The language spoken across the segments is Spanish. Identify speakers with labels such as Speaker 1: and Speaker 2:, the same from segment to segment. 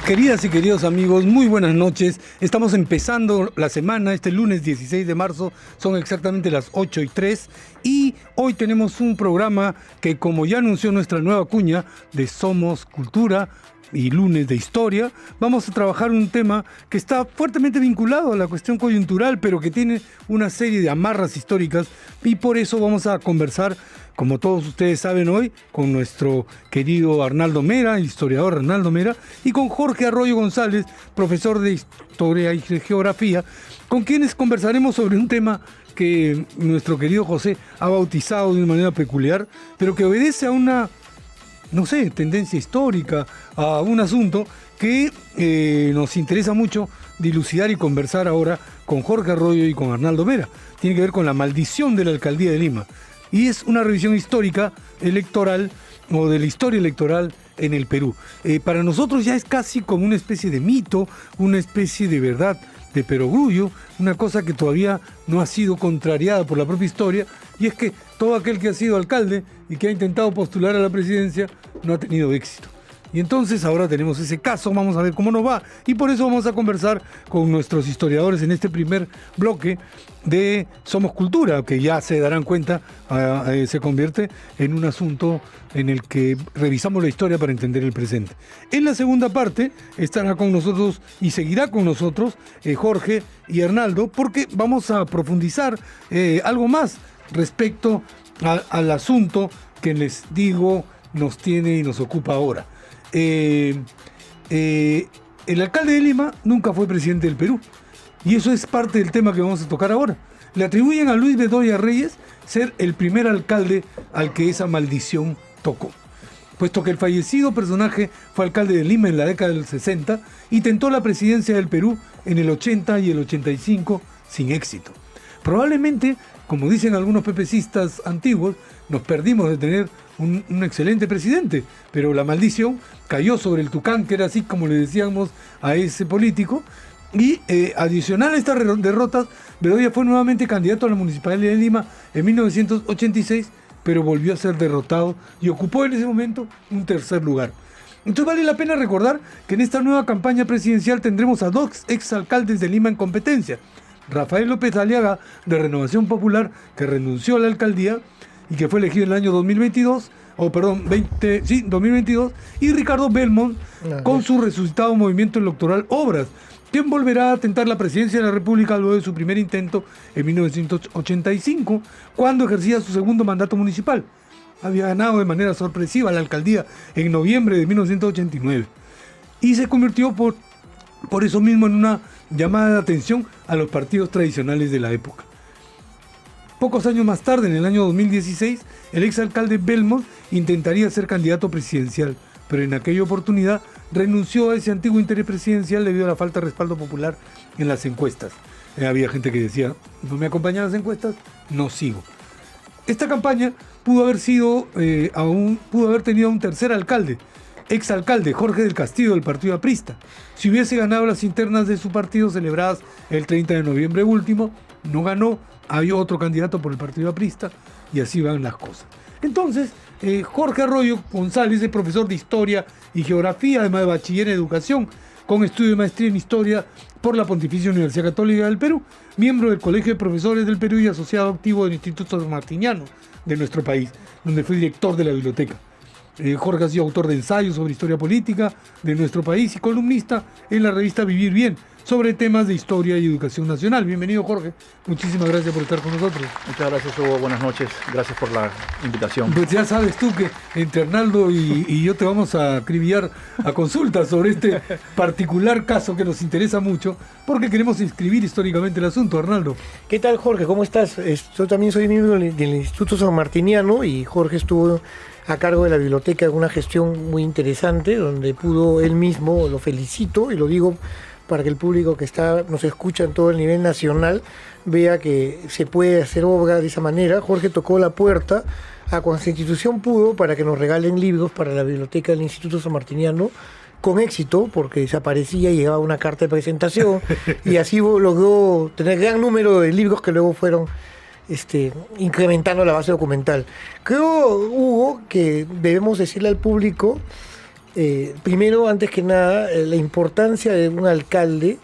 Speaker 1: Queridas y queridos amigos, muy buenas noches. Estamos empezando la semana, este lunes 16 de marzo, son exactamente las 8:03 y hoy tenemos un programa que, como ya anunció nuestra nueva cuña de Somos Cultura y Lunes de Historia, vamos a trabajar un tema que está fuertemente vinculado a la cuestión coyuntural, pero que tiene una serie de amarras históricas, y por eso vamos a conversar, como todos ustedes saben hoy, con nuestro querido Arnaldo Mera, el historiador Arnaldo Mera, y con Jorge Arroyo González, profesor de Historia y Geografía, con quienes conversaremos sobre un tema que nuestro querido José ha bautizado de una manera peculiar, pero que obedece a una, no sé, tendencia histórica, a un asunto que nos interesa mucho dilucidar y conversar ahora con Jorge Arroyo y con Arnaldo Mera. Tiene que ver con la maldición de la alcaldía de Lima. Y es una revisión histórica electoral o de la historia electoral en el Perú. Para nosotros ya es casi como una especie de mito, una especie de verdad de perogrullo, una cosa que todavía no ha sido contrariada por la propia historia, y es que todo aquel que ha sido alcalde y que ha intentado postular a la presidencia no ha tenido éxito. Y entonces ahora tenemos ese caso, vamos a ver cómo nos va, y por eso vamos a conversar con nuestros historiadores en este primer bloque de Somos Cultura, que ya se darán cuenta, se convierte en un asunto en el que revisamos la historia para entender el presente. En la segunda parte estará con nosotros y seguirá con nosotros Jorge y Arnaldo, porque vamos a profundizar algo más respecto al asunto que les digo nos tiene y nos ocupa ahora. El alcalde de Lima nunca fue presidente del Perú, y eso es parte del tema que vamos a tocar ahora. Le atribuyen a Luis Bedoya Reyes ser el primer alcalde al que esa maldición tocó, puesto que el fallecido personaje fue alcalde de Lima en la década del 60 y tentó la presidencia del Perú en el 80 y el 85 sin éxito. Probablemente, como dicen algunos pepecistas antiguos, nos perdimos de tener un excelente presidente, pero la maldición cayó sobre el tucán, que era así como le decíamos a ese político, y adicional a estas derrotas, Bedoya fue nuevamente candidato a la Municipalidad de Lima en 1986, pero volvió a ser derrotado y ocupó en ese momento un tercer lugar. Entonces vale la pena recordar que en esta nueva campaña presidencial tendremos a dos exalcaldes de Lima en competencia: Rafael López Aliaga, de Renovación Popular, que renunció a la alcaldía y que fue elegido en el año 2022, 2022, y Ricardo Belmont, con su resucitado movimiento electoral Obras, quien volverá a tentar la presidencia de la República luego de su primer intento en 1985, cuando ejercía su segundo mandato municipal. Había ganado de manera sorpresiva la alcaldía en noviembre de 1989 y se convirtió por eso mismo en una llamada de atención a los partidos tradicionales de la época. Pocos años más tarde, en el año 2016, el exalcalde Belmont intentaría ser candidato presidencial, pero en aquella oportunidad renunció a ese antiguo interés presidencial debido a la falta de respaldo popular en las encuestas. Había gente que decía: no me acompañan las encuestas, no sigo. Esta campaña pudo haber tenido un tercer alcalde, exalcalde Jorge del Castillo, del partido aprista. Si hubiese ganado las internas de su partido celebradas el 30 de noviembre último, no ganó, hay otro candidato por el partido aprista, y así van las cosas. Entonces, Jorge Arroyo González es profesor de Historia y Geografía, además de bachiller en Educación, con estudio de maestría en Historia por la Pontificia Universidad Católica del Perú, miembro del Colegio de Profesores del Perú y asociado activo del Instituto Sanmartiniano de nuestro país, donde fue director de la biblioteca. Jorge ha sido autor de ensayos sobre historia política de nuestro país y columnista en la revista Vivir Bien sobre temas de historia y educación nacional. Bienvenido, Jorge. Muchísimas gracias por estar con nosotros.
Speaker 2: Muchas gracias, Hugo. Buenas noches. Gracias por la invitación.
Speaker 1: Pues ya sabes tú que entre Arnaldo y yo te vamos a acribillar a consultas sobre este particular caso que nos interesa mucho, porque queremos inscribir históricamente el asunto. Arnaldo.
Speaker 3: ¿Qué tal, Jorge? ¿Cómo estás? Yo también soy miembro del Instituto Sanmartiniano, y Jorge estuvo a cargo de la biblioteca en una gestión muy interesante, donde pudo él mismo, lo felicito y lo digo para que el público que nos escucha en todo el nivel nacional vea que se puede hacer obra de esa manera. Jorge tocó la puerta a cuanta institución pudo para que nos regalen libros para la biblioteca del Instituto Sanmartiniano, con éxito, porque desaparecía y llegaba una carta de presentación y así logró tener gran número de libros que luego fueron incrementando la base documental. Creo, Hugo, que debemos decirle al público Primero, antes que nada, la importancia de un alcalde,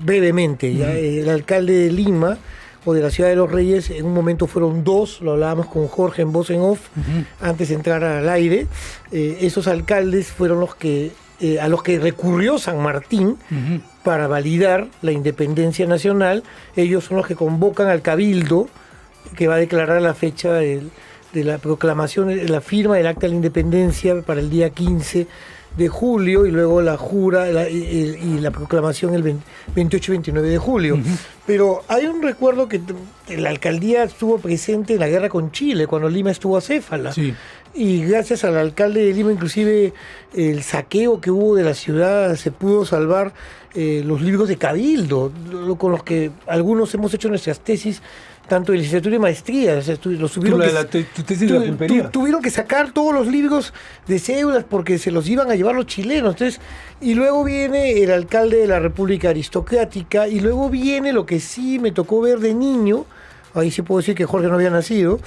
Speaker 3: brevemente, ¿ya? El alcalde de Lima o de la Ciudad de los Reyes, en un momento fueron dos, lo hablábamos con Jorge en voz en off, antes de entrar al aire. Esos alcaldes fueron los que a los que recurrió San Martín para validar la independencia nacional. Ellos son los que convocan al Cabildo, que va a declarar la fecha de la proclamación, la firma del Acta de la Independencia para el día 15 de julio, y luego la jura y la proclamación el 28 y 29 de julio. Pero hay un recuerdo que la alcaldía estuvo presente en la guerra con Chile, cuando Lima estuvo acéfala. Sí. Y gracias al alcalde de Lima, inclusive el saqueo que hubo de la ciudad, se pudo salvar los libros de Cabildo, con los que algunos hemos hecho nuestras tesis, tanto de licenciatura y maestría. O sea, tuvieron que sacar todos los libros de cédulas porque se los iban a llevar los chilenos. Entonces, y luego viene el alcalde de la República Aristocrática, y luego viene lo que sí me tocó ver de niño, ahí sí puedo decir que Jorge no había nacido,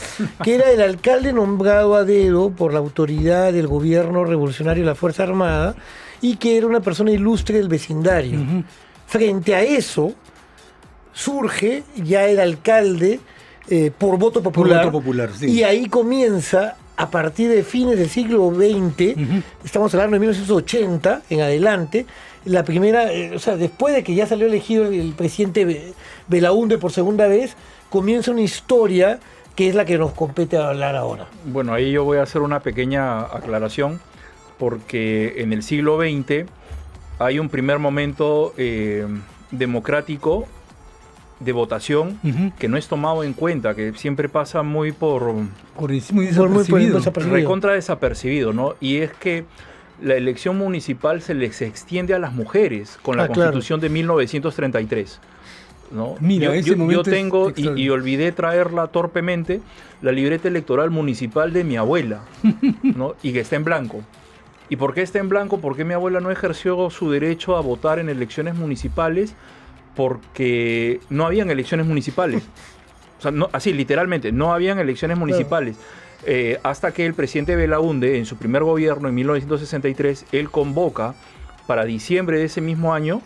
Speaker 3: que era el alcalde nombrado a dedo por la autoridad del gobierno revolucionario de la Fuerza Armada, y que era una persona ilustre del vecindario. Frente a eso, surge ya el alcalde por voto popular. Por voto popular, sí. Y ahí comienza, a partir de fines del siglo XX, estamos hablando de 1980 en adelante, la primera, o sea, después de que ya salió elegido el presidente Belaúnde por segunda vez, comienza una historia que es la que nos compete hablar ahora.
Speaker 2: Bueno, ahí yo voy a hacer una pequeña aclaración, porque en el siglo XX hay un primer momento democrático de votación que no es tomado en cuenta, que siempre pasa muy recontra desapercibido, ¿no? Y es que la elección municipal se les extiende a las mujeres con la Constitución de 1933. ¿No? Mira, yo tengo, y olvidé traerla torpemente, la libreta electoral municipal de mi abuela, ¿no? Y que está en blanco. ¿Y por qué está en blanco? Porque mi abuela no ejerció su derecho a votar en elecciones municipales, porque no habían elecciones municipales. O sea, no, así literalmente, no habían elecciones municipales. Hasta que el presidente Belaúnde, en su primer gobierno, en 1963, él convoca para diciembre de ese mismo año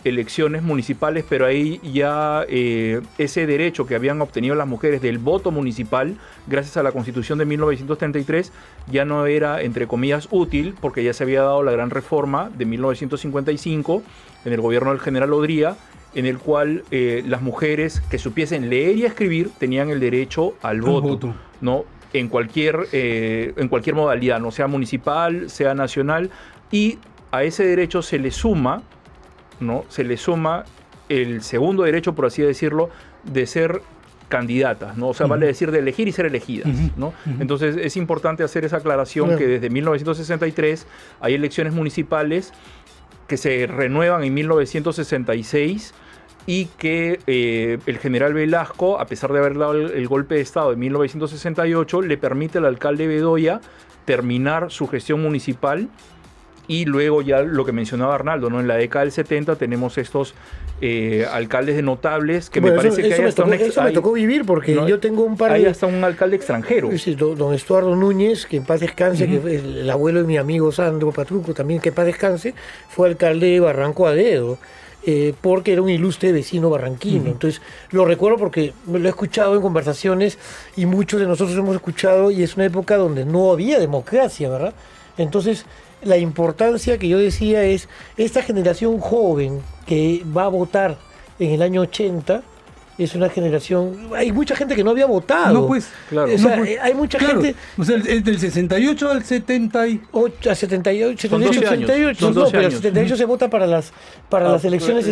Speaker 2: elecciones municipales, pero ahí ya ese derecho que habían obtenido las mujeres del voto municipal, gracias a la Constitución de 1933, ya no era, entre comillas, útil, porque ya se había dado la gran reforma de 1955 en el gobierno del general Odría, en el cual las mujeres que supiesen leer y escribir tenían el derecho al voto, ¿no? En cualquier modalidad, no sea municipal, sea nacional, y a ese derecho se le suma, ¿no? Se le suma el segundo derecho, por así decirlo, de ser candidatas, ¿no? O sea, vale decir de elegir y ser elegidas, ¿no? Entonces es importante hacer esa aclaración, que desde 1963 hay elecciones municipales que se renuevan en 1966, y que el general Velasco, a pesar de haber dado el golpe de Estado en 1968, le permite al alcalde Bedoya terminar su gestión municipal. Y luego ya lo que mencionaba Arnaldo, ¿no? En la década del 70 tenemos estos alcaldes de notables que me parece que
Speaker 3: eso me tocó vivir, porque ¿no? Yo tengo un par de...
Speaker 2: Hay hasta un alcalde extranjero.
Speaker 3: Sí, don Estuardo Núñez, que en paz descanse, que es el abuelo de mi amigo Sandro Patruco, también que en paz descanse, fue alcalde de Barranco a dedo, porque era un ilustre vecino barranquino. Entonces lo recuerdo porque lo he escuchado en conversaciones, y muchos de nosotros hemos escuchado, y es una época donde no había democracia, ¿verdad? Entonces, la importancia que yo decía es, esta generación joven que va a votar en el año 80, es una generación... Hay mucha gente que no había votado.
Speaker 1: No, pues, claro.
Speaker 3: O sea, hay mucha gente...
Speaker 1: O sea, es del 68 al 78.
Speaker 3: A 78,
Speaker 2: son 12 años.
Speaker 3: 78, no, pero el 78 se vota para las elecciones...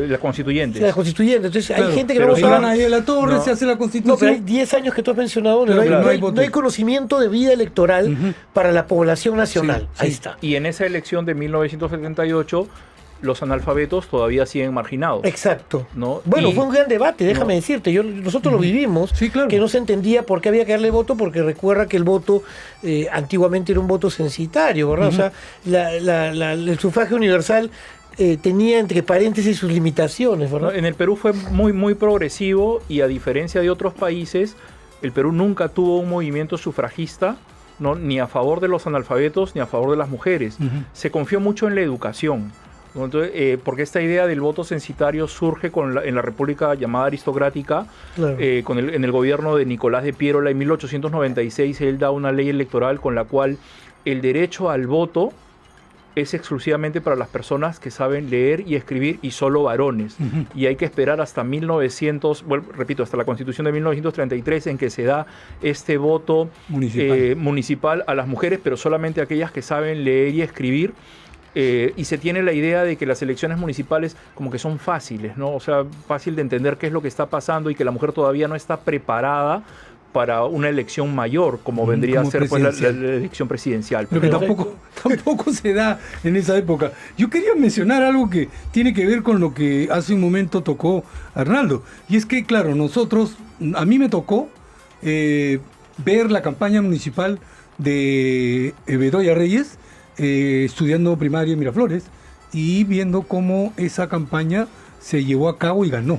Speaker 2: las constituyentes.
Speaker 3: Las constituyentes. Entonces, hay gente que no
Speaker 1: votaba.
Speaker 3: votaba.
Speaker 1: Pero ahí de la Torre, se hace la Constitución.
Speaker 3: No, pero hay 10 años que tú has mencionado, no hay conocimiento de vida electoral para la población nacional. Ahí está.
Speaker 2: Y en esa elección de 1978... los analfabetos todavía siguen marginados.
Speaker 3: Exacto. ¿No? Bueno, fue un gran debate, déjame decirte. Nosotros lo vivimos, que no se entendía por qué había que darle voto, porque recuerda que el voto antiguamente era un voto censitario, ¿verdad? O sea, el sufragio universal tenía entre paréntesis sus limitaciones, ¿verdad?
Speaker 2: En el Perú fue muy, muy progresivo, y a diferencia de otros países, el Perú nunca tuvo un movimiento sufragista ¿no? Ni a favor de los analfabetos ni a favor de las mujeres. Se confió mucho en la educación. Entonces, porque esta idea del voto censitario surge en la república llamada aristocrática, claro. En el gobierno de Nicolás de Piérola en 1896. Él da una ley electoral con la cual el derecho al voto es exclusivamente para las personas que saben leer y escribir, y solo varones. Y hay que esperar hasta hasta la Constitución de 1933 en que se da este voto municipal a las mujeres, pero solamente aquellas que saben leer y escribir. Y se tiene la idea de que las elecciones municipales como que son fáciles, ¿no? O sea, fácil de entender qué es lo que está pasando y que la mujer todavía no está preparada para una elección mayor, como vendría a ser pues, la elección presidencial.
Speaker 1: Pero que tampoco se da en esa época. Yo quería mencionar algo que tiene que ver con lo que hace un momento tocó Arnaldo. Y es que, claro, a mí me tocó ver la campaña municipal de Bedoya Reyes, estudiando primaria en Miraflores, y viendo cómo esa campaña se llevó a cabo y ganó,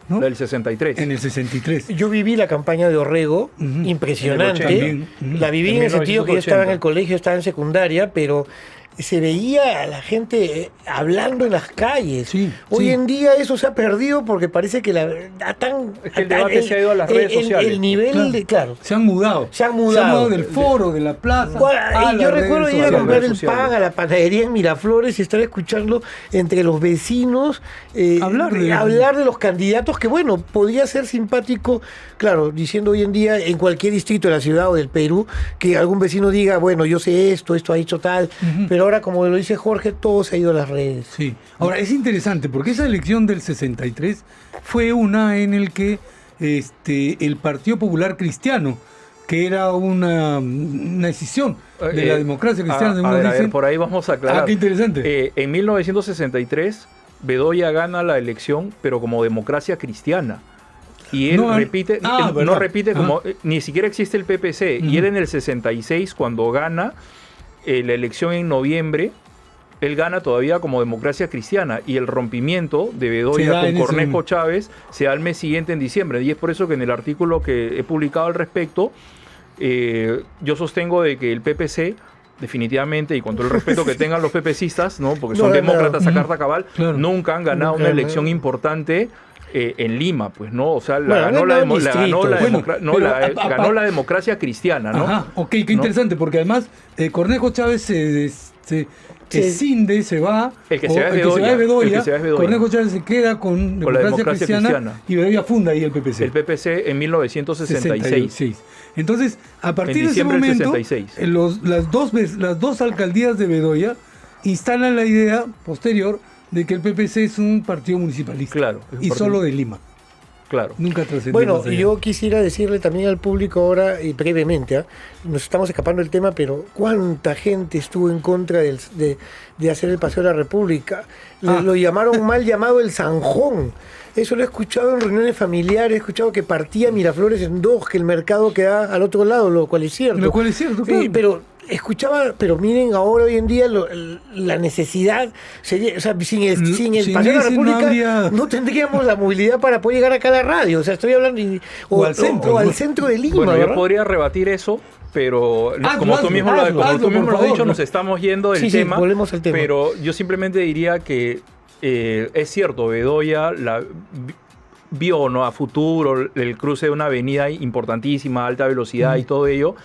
Speaker 1: ¿no?
Speaker 2: Del 63.
Speaker 1: En el 63.
Speaker 3: Yo viví la campaña de Orrego, impresionante. La viví en el sentido que yo estaba en el colegio, estaba en secundaria, pero se veía a la gente hablando en las calles. Hoy en día eso se ha perdido porque parece que
Speaker 2: el debate se ha ido a las redes sociales.
Speaker 3: El nivel
Speaker 1: claro. Se han mudado del foro, de la plaza.
Speaker 3: Y yo recuerdo ir a comprar el pan a la panadería en Miraflores y estar escuchando entre los vecinos hablar de los candidatos, que bueno, podría ser simpático, claro, diciendo hoy en día en cualquier distrito de la ciudad o del Perú, que algún vecino diga, bueno, yo sé esto ha hecho tal, pero ahora, como lo dice Jorge, todo se ha ido a las redes.
Speaker 1: Sí. Ahora, es interesante porque esa elección del 63 fue una en el que el Partido Popular Cristiano, que era una decisión de la democracia cristiana.
Speaker 2: A ver, por ahí vamos a aclarar.
Speaker 1: Qué interesante.
Speaker 2: En 1963, Bedoya gana la elección, pero como democracia cristiana. Y él repite como ni siquiera existe el PPC. Y él en el 66, cuando gana la elección en noviembre, él gana todavía como democracia cristiana, y el rompimiento de Bedoya con Cornejo Chávez se da al mes siguiente, en diciembre. Y es por eso que en el artículo que he publicado al respecto, yo sostengo de que el PPC definitivamente, y con todo el respeto que tengan los PPCistas, ¿no? Porque son demócratas a carta cabal, nunca han ganado una elección importante en Lima, pues, ¿no? O sea, ganó la democracia cristiana, ¿no?
Speaker 1: Ajá, ok, qué interesante, porque además Cornejo Chávez se escinde, se va.
Speaker 2: El que se va es Bedoya.
Speaker 1: Cornejo Chávez se queda con democracia cristiana y Bedoya funda ahí el PPC.
Speaker 2: El PPC en 1966.
Speaker 1: Entonces, a partir de ese momento, las dos alcaldías de Bedoya instalan la idea posterior de que el PPC es un partido municipalista.
Speaker 2: Claro.
Speaker 1: Y solo de Lima.
Speaker 2: Claro.
Speaker 1: Nunca trascendió.
Speaker 3: Bueno, yo quisiera decirle también al público ahora, y brevemente, nos estamos escapando del tema, pero ¿cuánta gente estuvo en contra de hacer el Paseo de la República? Lo llamaron mal llamado el Zanjón. Eso lo he escuchado en reuniones familiares, he escuchado que partía Miraflores en dos, que el mercado queda al otro lado, lo cual es cierto.
Speaker 1: Claro.
Speaker 3: Pero pero miren ahora hoy en día la necesidad sería, o sea, sin el Paseo de la República no tendríamos la movilidad para poder llegar acá a la radio. O sea, estoy hablando o al centro de Lima.
Speaker 2: Bueno, yo podría rebatir eso, pero como tú mismo lo has dicho, nos estamos yendo del tema.
Speaker 3: Volvemos al tema.
Speaker 2: Pero yo simplemente diría que es cierto, Bedoya vio, ¿no?, a futuro el cruce de una avenida importantísima, alta velocidad y todo ello,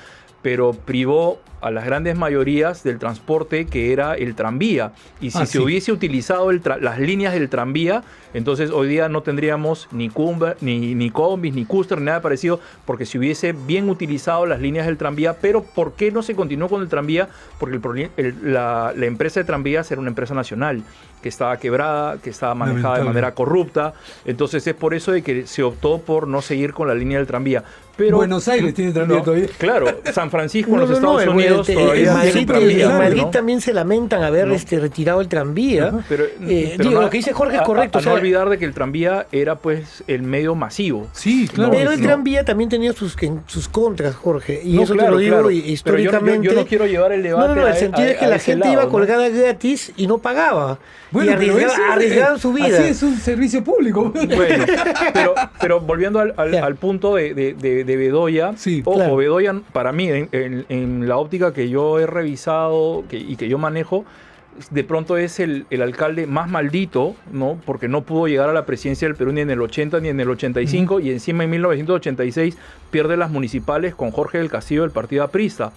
Speaker 2: pero privó a las grandes mayorías del transporte, que era el tranvía. Y si se hubiese utilizado las líneas del tranvía, entonces hoy día no tendríamos ni combis, ni Custer, ni nada parecido, porque se hubiese bien utilizado las líneas del tranvía. Pero ¿por qué no se continuó con el tranvía? Porque la empresa de tranvías era una empresa nacional, que estaba quebrada, que estaba manejada de manera corrupta. Entonces es por eso de que se optó por no seguir con la línea del tranvía. Pero
Speaker 1: Buenos Aires tiene tranvía todavía.
Speaker 2: Claro, San Francisco, en los Estados Unidos todavía
Speaker 3: tiene tranvía. En Madrid también se lamentan haber retirado el tranvía.
Speaker 2: Pero
Speaker 3: lo que dice Jorge es correcto.
Speaker 2: No olvidar de que el tranvía era pues el medio masivo.
Speaker 1: Sí, claro.
Speaker 3: Pero el tranvía también tenía sus contras, Jorge. Y eso te lo digo históricamente.
Speaker 2: Yo no quiero llevar el debate.
Speaker 3: No, el sentido es que la gente iba colgada gratis y no pagaba.
Speaker 1: Bueno,
Speaker 3: y arriesgaban su vida.
Speaker 1: Así es un servicio público.
Speaker 2: Bueno, pero volviendo al punto de de Bedoya.
Speaker 1: Sí,
Speaker 2: ojo,
Speaker 1: claro.
Speaker 2: Bedoya, para mí, en la óptica que yo he revisado y que yo manejo, de pronto es el alcalde más maldito, ¿no? Porque no pudo llegar a la presidencia del Perú ni en el 80 ni en el 85, y encima en 1986 pierde las municipales con Jorge del Castillo del Partido Aprista.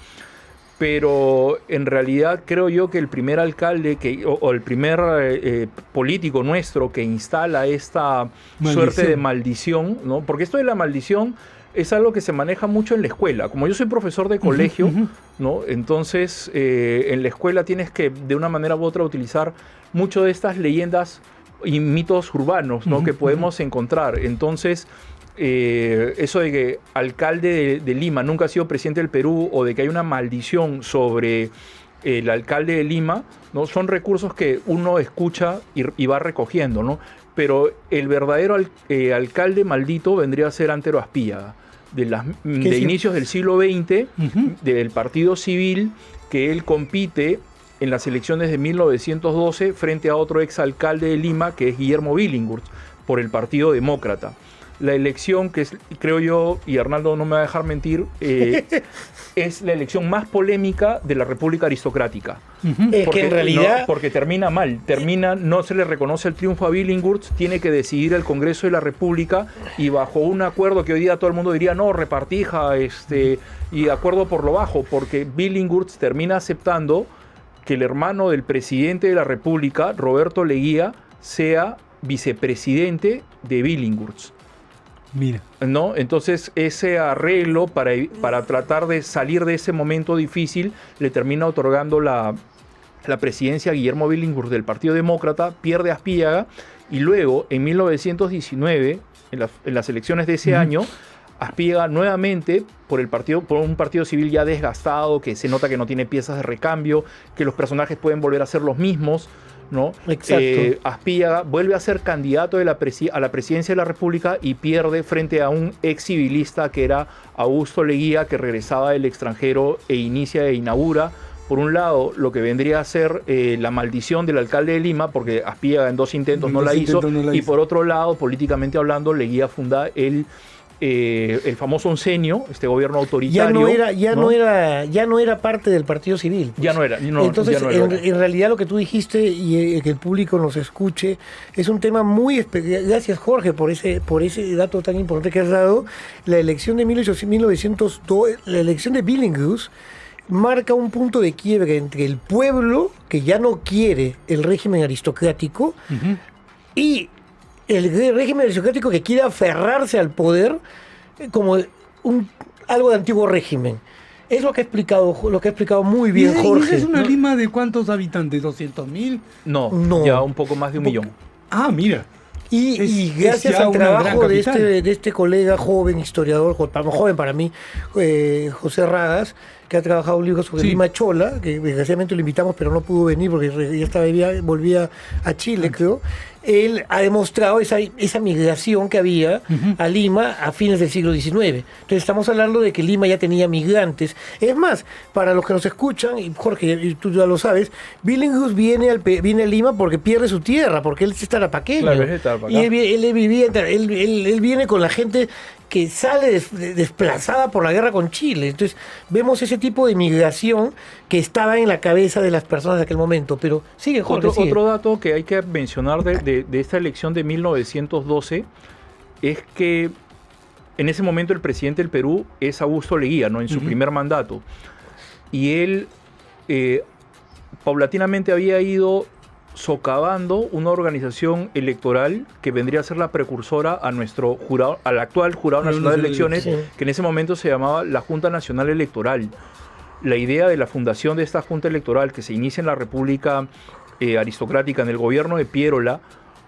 Speaker 2: Pero en realidad creo yo que el primer alcalde o el primer político nuestro que instala esta suerte de maldición, ¿no? Porque esto de la maldición es algo que se maneja mucho en la escuela. Como yo soy profesor de colegio, ¿no? Entonces en la escuela tienes que de una manera u otra utilizar mucho de estas leyendas y mitos urbanos, ¿no? Que podemos encontrar. Entonces eso de que alcalde de Lima nunca ha sido presidente del Perú, o de que hay una maldición sobre el alcalde de Lima, ¿no? Son recursos que uno escucha y va recogiendo, ¿no? Pero el verdadero alcalde maldito vendría a ser Antero Aspíllaga, de inicios del siglo XX, del Partido Civil, que él compite en las elecciones de 1912 frente a otro exalcalde de Lima, que es Guillermo Billinghurst, por el Partido Demócrata. La elección que es, creo yo, y Arnaldo no me va a dejar mentir, es la elección más polémica de la República Aristocrática.
Speaker 3: Es que en realidad...
Speaker 2: No, porque termina mal, no se le reconoce el triunfo a Billinghurst, tiene que decidir el Congreso de la República, y bajo un acuerdo que hoy día todo el mundo diría, no, repartija, y acuerdo por lo bajo, porque Billinghurst termina aceptando que el hermano del presidente de la República, Roberto Leguía, sea vicepresidente de Billinghurst.
Speaker 1: Mira.
Speaker 2: ¿No? Entonces ese arreglo para tratar de salir de ese momento difícil le termina otorgando la presidencia a Guillermo Billinghurst del Partido Demócrata, pierde a Aspíllaga, y luego en 1919, en las elecciones de ese año, Aspíllaga nuevamente por un partido civil ya desgastado, que se nota que no tiene piezas de recambio, que los personajes pueden volver a ser los mismos, ¿no?
Speaker 3: Exacto.
Speaker 2: Aspíllaga vuelve a ser candidato a la presidencia de la República y pierde frente a un ex civilista que era Augusto Leguía, que regresaba del extranjero e inaugura, por un lado, lo que vendría a ser la maldición del alcalde de Lima, porque Aspíllaga en 2 intentos no la hizo, y por otro lado, políticamente hablando, Leguía funda el famoso oncenio, este gobierno autoritario.
Speaker 3: Ya no era parte del Partido Civil. Pues.
Speaker 2: Ya no era.
Speaker 3: Entonces,
Speaker 2: ya no era.
Speaker 3: En realidad lo que tú dijiste, y que el público nos escuche, es un tema muy... Gracias, Jorge, por ese dato tan importante que has dado. La elección de 1902, la elección de Billinghurst, marca un punto de quiebre entre el pueblo, que ya no quiere el régimen aristocrático, y el régimen aristocrático que quiere aferrarse al poder como algo de antiguo régimen. Es lo que ha explicado muy bien Jorge.
Speaker 1: ¿Es una Lima de cuántos habitantes? ¿200.000?
Speaker 2: No, ya un poco más de 1 millón.
Speaker 1: Ah, mira.
Speaker 3: Y gracias al trabajo de este colega joven, historiador, joven para mí, José Ragas, que ha trabajado un libro sobre Lima Chola, que desgraciadamente lo invitamos, pero no pudo venir porque ya volvía a Chile, creo. Él ha demostrado esa migración que había a Lima a fines del siglo XIX. Entonces estamos hablando de que Lima ya tenía migrantes. Es más, para los que nos escuchan, y Jorge, tú ya lo sabes, Billinghurst viene a Lima porque pierde su tierra, porque él es tarapaqueño.
Speaker 2: Claro,
Speaker 3: y él viene con la gente que sale desplazada por la guerra con Chile. Entonces vemos ese tipo de migración que estaba en la cabeza de las personas de aquel momento. Pero sigue, Jorge.
Speaker 2: Otro dato que hay que mencionar de esta elección de 1912 es que en ese momento el presidente del Perú es Augusto Leguía, ¿no? En su primer mandato. Y él paulatinamente había ido socavando una organización electoral que vendría a ser la precursora a nuestro jurado, al actual Jurado Nacional de Elecciones, que en ese momento se llamaba la Junta Nacional Electoral. La idea de la fundación de esta Junta Electoral, que se inicia en la República Aristocrática, en el gobierno de Pierola,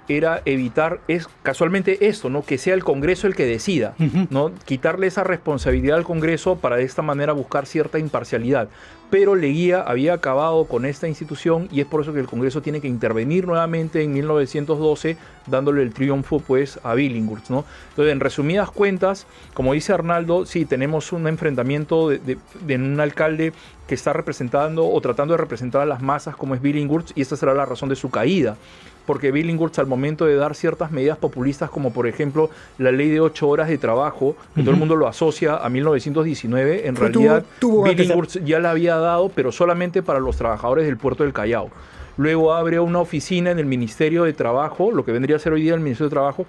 Speaker 2: era evitar casualmente esto, ¿no? Que sea el Congreso el que decida, ¿no? Quitarle esa responsabilidad al Congreso para de esta manera buscar cierta imparcialidad. pero Leguía había acabado con esta institución y es por eso que el Congreso tiene que intervenir nuevamente en 1912 dándole el triunfo pues a Billinghurst, ¿no? Entonces, en resumidas cuentas, como dice Arnaldo, sí, tenemos un enfrentamiento de un alcalde que está representando o tratando de representar a las masas como es Billinghurst, y esta será la razón de su caída, porque Billinghurst, al momento de dar ciertas medidas populistas como por ejemplo la ley de 8 horas de trabajo, que todo el mundo lo asocia a 1919, en realidad Billinghurst ya la había dado, pero solamente para los trabajadores del puerto del Callao. Luego abre una oficina en el Ministerio de Trabajo, lo que vendría a ser hoy día el Ministerio de Trabajo,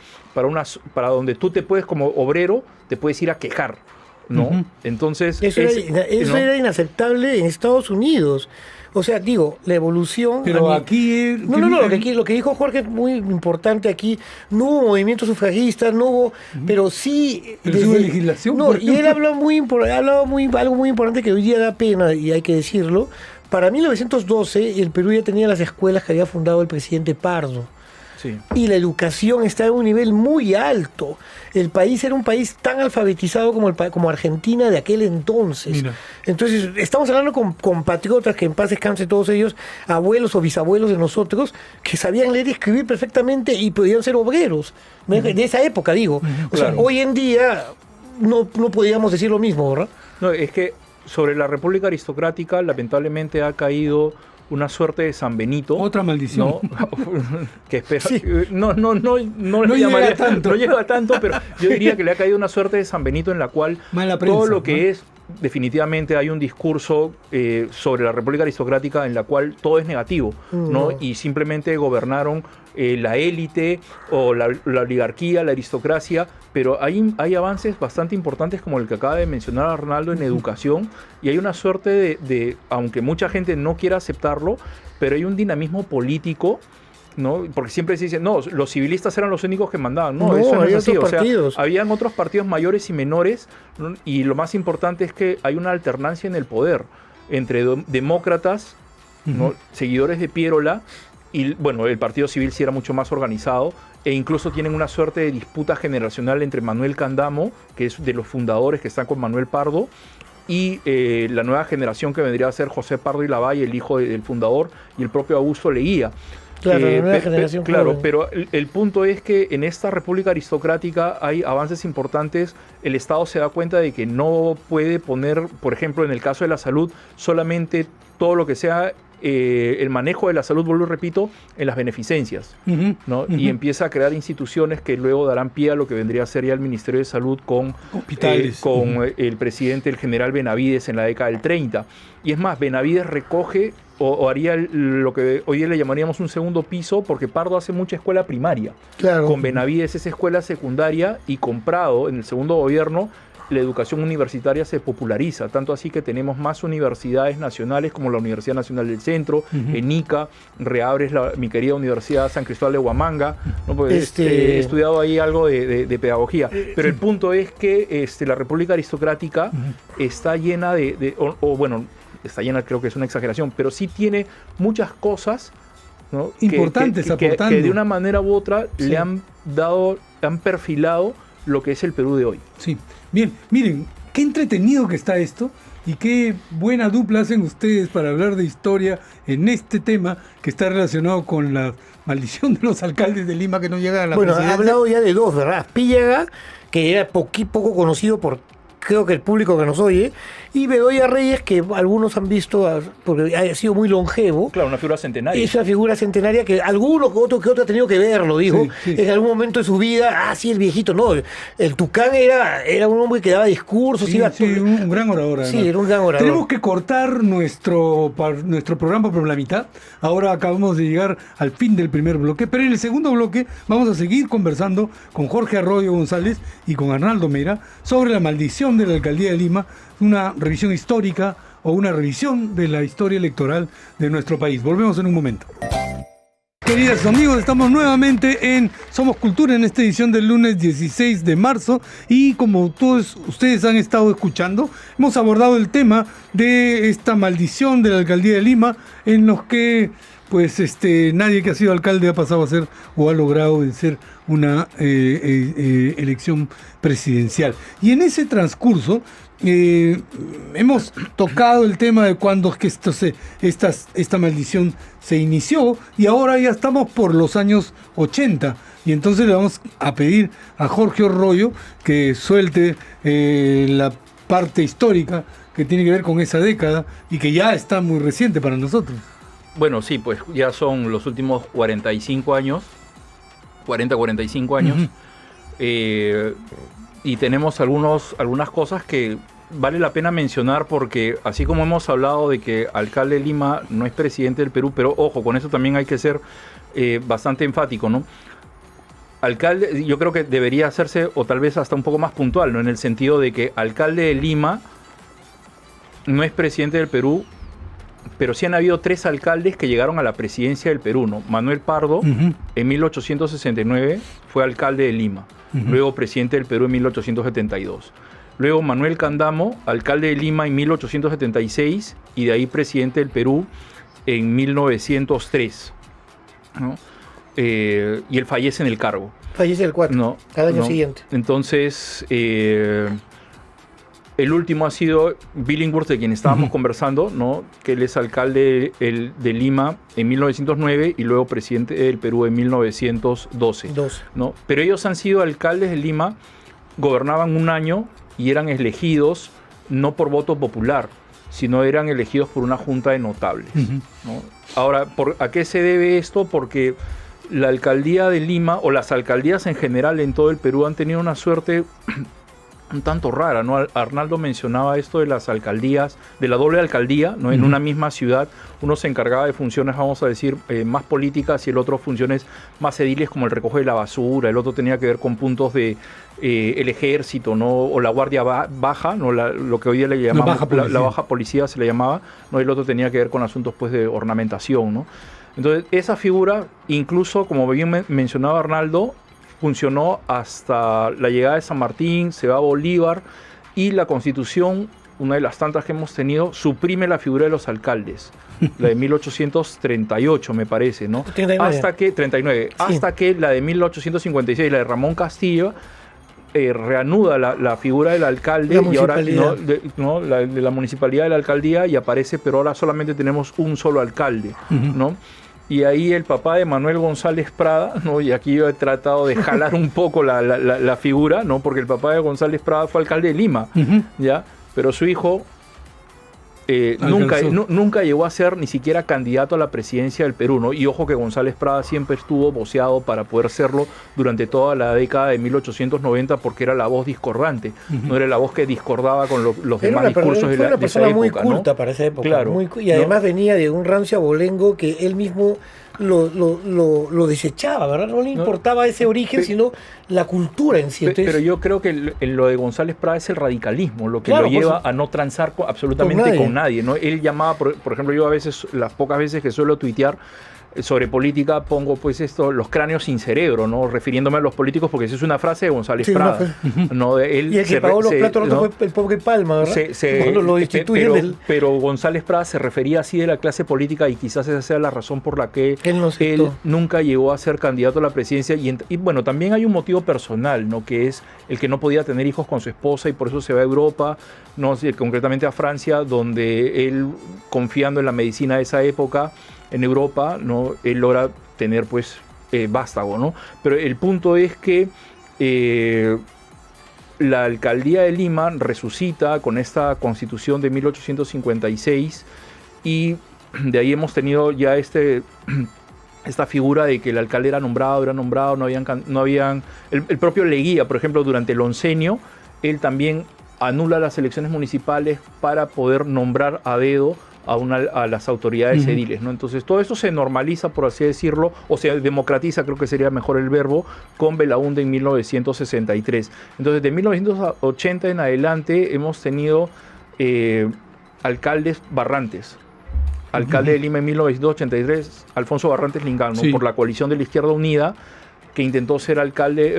Speaker 2: para donde tú te puedes, como obrero, te puedes ir a quejar, ¿no? Entonces...
Speaker 3: Eso era inaceptable en Estados Unidos. O sea, digo, la evolución...
Speaker 1: Pero aquí...
Speaker 3: Lo que dijo Jorge es muy importante aquí. No hubo movimiento sufragista, no hubo... Pero sí...
Speaker 1: Pero hubo legislación.
Speaker 3: No, y él habló algo muy importante que hoy día da pena, y hay que decirlo. Para 1912, el Perú ya tenía las escuelas que había fundado el presidente Pardo.
Speaker 2: Sí.
Speaker 3: Y la educación estaba en un nivel muy alto. El país era un país tan alfabetizado como Argentina de aquel entonces.
Speaker 1: Mira.
Speaker 3: Entonces, estamos hablando con compatriotas, que en paz descanse todos ellos, abuelos o bisabuelos de nosotros, que sabían leer y escribir perfectamente y podían ser obreros. De esa época, digo. O sea, hoy en día no podíamos decir lo mismo, ¿verdad?
Speaker 2: No, es que sobre la República Aristocrática, lamentablemente ha caído una suerte de San Benito.
Speaker 1: Otra maldición.
Speaker 2: ¿No? Que espera,
Speaker 1: Sí.
Speaker 2: no
Speaker 1: llega tanto.
Speaker 2: No llega tanto, pero yo diría que le ha caído una suerte de San Benito en la cual
Speaker 1: Mala prensa,
Speaker 2: todo lo que
Speaker 1: ¿no?
Speaker 2: es, definitivamente hay un discurso sobre la República Aristocrática en la cual todo es negativo, ¿no? Y simplemente gobernaron la élite o la oligarquía, la aristocracia, pero hay avances bastante importantes como el que acaba de mencionar Arnaldo en educación, y hay una suerte de, aunque mucha gente no quiera aceptarlo, pero hay un dinamismo político, ¿no? Porque siempre se dice, no, los civilistas eran los únicos que mandaban. No, eso no es así. O sea, habían otros partidos mayores y menores, ¿no? Y lo más importante es que hay una alternancia en el poder entre demócratas, ¿no? Seguidores de Piérola, y bueno, el Partido Civil sí era mucho más organizado, e incluso tienen una suerte de disputa generacional entre Manuel Candamo, que es de los fundadores que están con Manuel Pardo, y la nueva generación que vendría a ser José Pardo y Lavalle, el hijo del fundador, y el propio Augusto Leguía.
Speaker 3: Claro, la nueva generación.
Speaker 2: Claro, pero el punto es que en esta república aristocrática hay avances importantes. El Estado se da cuenta de que no puede poner, por ejemplo, en el caso de la salud, solamente todo lo que sea el manejo de la salud, vuelvo y repito, en las beneficencias, ¿no? Y empieza a crear instituciones que luego darán pie a lo que vendría a ser ya el Ministerio de Salud con el presidente, el general Benavides, en la década del 30. Y es más, Benavides recoge o haría lo que hoy día le llamaríamos un segundo piso, porque Pardo hace mucha escuela primaria.
Speaker 3: Claro.
Speaker 2: Con Benavides es escuela secundaria, y con Prado, en el segundo gobierno, la educación universitaria se populariza, tanto así que tenemos más universidades nacionales como la Universidad Nacional del Centro, ENICA, reabres mi querida Universidad San Cristóbal de Huamanga, ¿no? Pues, he estudiado ahí algo de pedagogía, pero el punto es que la República Aristocrática está llena está llena, creo que es una exageración, pero sí tiene muchas cosas, ¿no?
Speaker 1: Importantes, aportando.
Speaker 2: Que de una manera u otra le han perfilado lo que es el Perú de hoy.
Speaker 1: Sí. Bien, miren, qué entretenido que está esto y qué buena dupla hacen ustedes para hablar de historia en este tema que está relacionado con la maldición de los alcaldes de Lima que no llegan a la presidencia.
Speaker 3: He hablado ya de dos, ¿verdad? Píllaga, que era poco conocido por, creo que el público que nos oye, y Bedoya Reyes, que algunos han visto porque ha sido muy longevo.
Speaker 2: Claro, una figura centenaria.
Speaker 3: Es una figura centenaria que alguno que otro ha tenido que verlo, dijo, en algún momento de su vida. Sí, el viejito, no. El Tucán era un hombre que daba discursos.
Speaker 1: Un gran orador.
Speaker 3: Sí, era un gran orador.
Speaker 1: Tenemos que cortar nuestro programa por la mitad. Ahora acabamos de llegar al fin del primer bloque, pero en el segundo bloque vamos a seguir conversando con Jorge Arroyo González y con Arnaldo Mera sobre la maldición de la alcaldía de Lima, una revisión histórica o una revisión de la historia electoral de nuestro país. Volvemos en un momento. Queridos amigos, estamos nuevamente en Somos Cultura en esta edición del lunes 16 de marzo y como todos ustedes han estado escuchando, hemos abordado el tema de esta maldición de la alcaldía de Lima, en los que pues nadie que ha sido alcalde ha pasado a ser o ha logrado vencer una elección presidencial. Y en ese transcurso hemos tocado el tema de cuándo es que esta maldición se inició, y ahora ya estamos por los años 80, y entonces le vamos a pedir a Jorge Orroyo que suelte la parte histórica que tiene que ver con esa década y que ya está muy reciente para nosotros.
Speaker 2: Bueno, sí, pues ya son los últimos 45 años, 45 años, y tenemos algunas cosas que vale la pena mencionar, porque así como hemos hablado de que alcalde de Lima no es presidente del Perú, pero ojo, con eso también hay que ser bastante enfático, ¿no? Alcalde, yo creo que debería hacerse, o tal vez hasta un poco más puntual, ¿no? En el sentido de que alcalde de Lima no es presidente del Perú, pero sí han habido 3 alcaldes que llegaron a la presidencia del Perú, ¿no? Manuel Pardo, en 1869, fue alcalde de Lima, luego presidente del Perú en 1872. Luego Manuel Candamo, alcalde de Lima en 1876, y de ahí presidente del Perú en 1903, ¿no? Y él fallece en el cargo.
Speaker 3: Fallece el 4,
Speaker 2: ¿no?
Speaker 3: al año siguiente.
Speaker 2: Entonces, el último ha sido Billinghurst, de quien estábamos conversando, ¿no? Que él es alcalde de Lima en 1909 y luego presidente del Perú en 1912. ¿No? Pero ellos han sido alcaldes de Lima, gobernaban un año y eran elegidos no por voto popular, sino eran elegidos por una junta de notables, ¿no? Ahora, ¿a qué se debe esto? Porque la alcaldía de Lima, o las alcaldías en general en todo el Perú, han tenido una suerte un tanto rara, ¿no? Arnaldo mencionaba esto de las alcaldías, de la doble alcaldía, ¿no? En una misma ciudad, uno se encargaba de funciones, vamos a decir, más políticas, y el otro funciones más ediles, como el recoge de la basura, el otro tenía que ver con puntos de el ejército, ¿no? O la guardia baja, ¿no? Lo que hoy día le llamamos la baja policía se le llamaba, ¿no? El otro tenía que ver con asuntos, pues, de ornamentación, ¿no? Entonces, esa figura, incluso, como bien mencionaba Arnaldo, funcionó hasta la llegada de San Martín, se va a Bolívar, y la Constitución, una de las tantas que hemos tenido, suprime la figura de los alcaldes, la de 1838, me parece, ¿no? 39. Hasta que la de 1856, la de Ramón Castillo, reanuda la figura del alcalde, y ahora de la municipalidad, de la alcaldía, y aparece, pero ahora solamente tenemos un solo alcalde, ¿no? Y ahí el papá de Manuel González Prada, ¿no? Y aquí yo he tratado de jalar un poco la figura, ¿no? Porque el papá de González Prada fue alcalde de Lima, ¿ya? Pero su hijo nunca llegó a ser ni siquiera candidato a la presidencia del Perú, ¿no? Y ojo que González Prada siempre estuvo voceado para poder serlo durante toda la década de 1890, porque era la voz discordante, no era la voz que discordaba con los demás discursos de la época. Fue una persona
Speaker 3: muy culta, ¿no? Para esa época, claro, y además venía de un rancio abolengo que él mismo lo desechaba, ¿verdad? No le importaba ese origen, sino la cultura en sí.
Speaker 2: Pero yo creo que lo de González Prada es el radicalismo, lo que lo lleva a no transar absolutamente con nadie, ¿no? Él llamaba, por ejemplo, yo a veces, las pocas veces que suelo tuitear sobre política, pongo pues los cráneos sin cerebro, ¿no? Refiriéndome a los políticos, porque esa es una frase de González Prada, ¿no? Él
Speaker 3: y el que pagó los platos rotos fue el pobre Palma, ¿verdad? Lo destituyen pero González Prada se refería así de la clase política, y quizás esa sea la razón por la que él nunca llegó a ser candidato a la presidencia. Y bueno, también hay un motivo personal, ¿no? Que es el que no podía tener hijos con su esposa, y por eso se va a Europa, ¿no? Concretamente a Francia, donde él, confiando en la medicina de esa época, en Europa, ¿no? Él logra tener, pues, vástago, ¿no? Pero el punto es que la alcaldía de Lima resucita con esta constitución de 1856, y de ahí hemos tenido ya esta figura de que el alcalde era nombrado, no habían el propio Leguía, por ejemplo, durante el oncenio, él también anula las elecciones municipales para poder nombrar a dedo a las autoridades ediles, ¿no? Entonces todo esto se normaliza, por así decirlo, o se democratiza, creo que sería mejor el verbo, con Belaúnde en 1963. Entonces de 1980 en adelante hemos tenido alcaldes Barrantes. Alcalde de Lima en 1983, Alfonso Barrantes Lingán, ¿no? Por la coalición de la Izquierda Unida, que intentó ser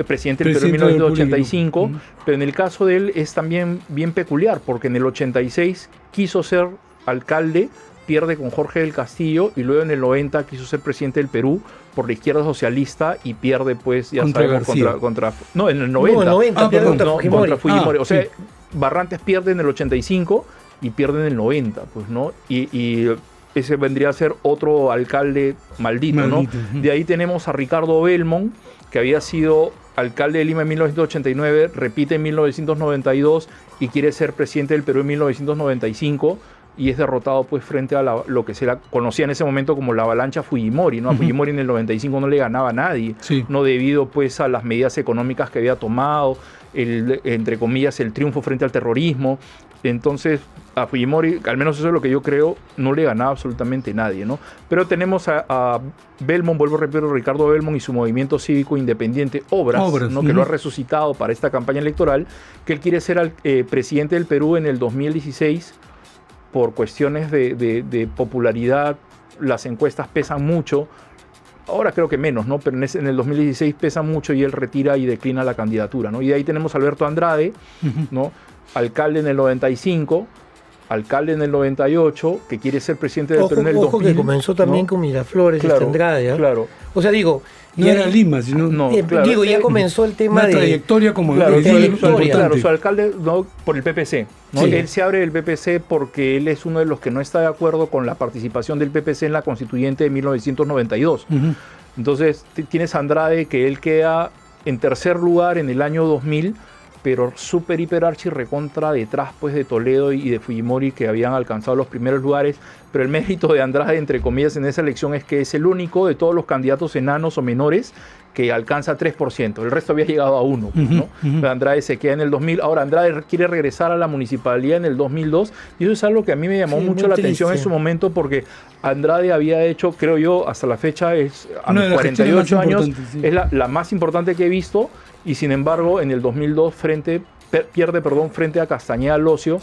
Speaker 3: presidente del Perú en 1985, pero en el caso de él es también bien peculiar, porque en el 86 quiso ser alcalde, pierde con Jorge del Castillo, y luego en el 90 quiso ser presidente del Perú por la izquierda socialista, y pierde, pues, ya sabemos, contra en el 90, contra Fujimori. O sea,
Speaker 2: Barrantes pierde en el 85 y pierde en el 90, pues, ¿no? Y ese vendría a ser otro alcalde maldito, ¿no? De ahí tenemos a Ricardo Belmont, que había sido alcalde de Lima en 1989, repite en 1992 y quiere ser presidente del Perú en 1995 y es derrotado pues frente a lo que se conocía en ese momento como la avalancha Fujimori, ¿no? A Fujimori en el 95 no le ganaba a nadie, no debido pues a las medidas económicas que había tomado, entre comillas, el triunfo frente al terrorismo. Entonces, a Fujimori, al menos eso es lo que yo creo, no le ganaba absolutamente nadie, ¿no? Pero tenemos a Belmont, vuelvo a repetir, Ricardo Belmont y su movimiento cívico independiente, Obras, ¿no? Que lo ha resucitado para esta campaña electoral, que él quiere ser presidente del Perú en el 2016 por cuestiones de popularidad. Las encuestas pesan mucho. Ahora creo que menos, ¿no? Pero en el 2016 pesa mucho y él retira y declina la candidatura, ¿no? Y de ahí tenemos a Alberto Andrade, ¿no? Alcalde en el 95, alcalde en el 98, que quiere ser presidente del Perú en el 2000.
Speaker 3: Que comenzó también, ¿no? Con Miraflores,
Speaker 2: claro,
Speaker 3: Andrade, ¿eh?
Speaker 2: Claro.
Speaker 3: O sea, digo...
Speaker 1: No era Lima, sino...
Speaker 2: No, claro,
Speaker 3: digo, ya comenzó el tema
Speaker 1: de... trayectoria como...
Speaker 2: Claro, su alcalde, ¿no? Por el PPC, ¿no? Sí. Él se abre del PPC porque él es uno de los que no está de acuerdo con la participación del PPC en la constituyente de 1992. Entonces, tienes a Andrade, que él queda en tercer lugar en el año 2000, pero súper, hiper, archi, recontra detrás pues de Toledo y de Fujimori, que habían alcanzado los primeros lugares. Pero el mérito de Andrade, entre comillas, en esa elección es que es el único de todos los candidatos enanos o menores que alcanza 3%. El resto había llegado a 1%, ¿no? Pero Andrade se queda en el 2000. Ahora, Andrade quiere regresar a la municipalidad en el 2002, y eso es algo que a mí me llamó mucho la atención en su momento, porque Andrade había hecho, creo yo, hasta la fecha, a mis 48 años, es la más importante que he visto, y sin embargo, en el 2002 pierde frente a Castañeda Locio,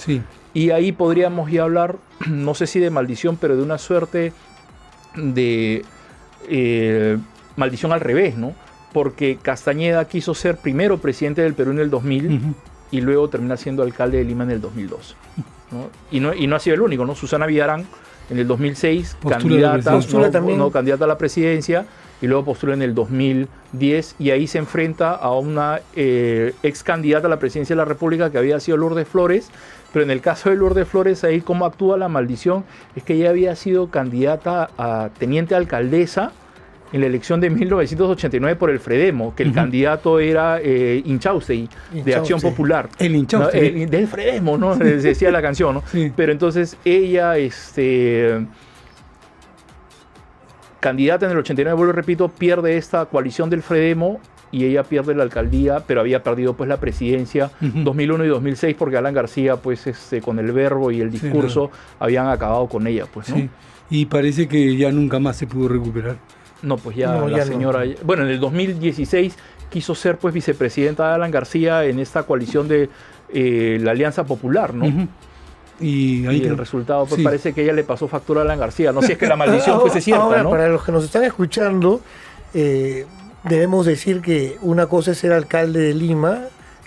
Speaker 2: y ahí podríamos ya hablar, no sé si de maldición, pero de una suerte de maldición al revés, ¿no? Porque Castañeda quiso ser primero presidente del Perú en el 2000 y luego termina siendo alcalde de Lima en el 2002, ¿no? Y no ha sido el único, ¿no? Susana Villarán en el 2006, candidata a la presidencia, y luego postula en el 2010, y ahí se enfrenta a una ex candidata a la presidencia de la República que había sido Lourdes Flores. Pero en el caso de Lourdes Flores, ahí cómo actúa la maldición es que ella había sido candidata a teniente alcaldesa en la elección de 1989 por el Fredemo, que el candidato era Inchaustegui, de Acción Popular.
Speaker 1: El Inchaustegui.
Speaker 2: ¿No? Del Fredemo, ¿no? Decía la canción, ¿no? Sí. Pero entonces ella, candidata en el 89, vuelvo y repito, pierde esta coalición del Fredemo y ella pierde la alcaldía, pero había perdido pues la presidencia 2001 y 2006 porque Alan García pues con el verbo y el discurso habían acabado con ella, pues, ¿no? Sí.
Speaker 1: Y parece que ya nunca más se pudo recuperar.
Speaker 2: No, pues ya la señora... No. Bueno, en el 2016 quiso ser pues vicepresidenta de Alan García en esta coalición de la Alianza Popular, ¿no? Y el resultado pues parece que ella le pasó factura a Alan García. No sé si es que la maldición fuese cierta,
Speaker 3: ahora,
Speaker 2: ¿no?
Speaker 3: Para los que nos están escuchando, debemos decir que una cosa es ser alcalde de Lima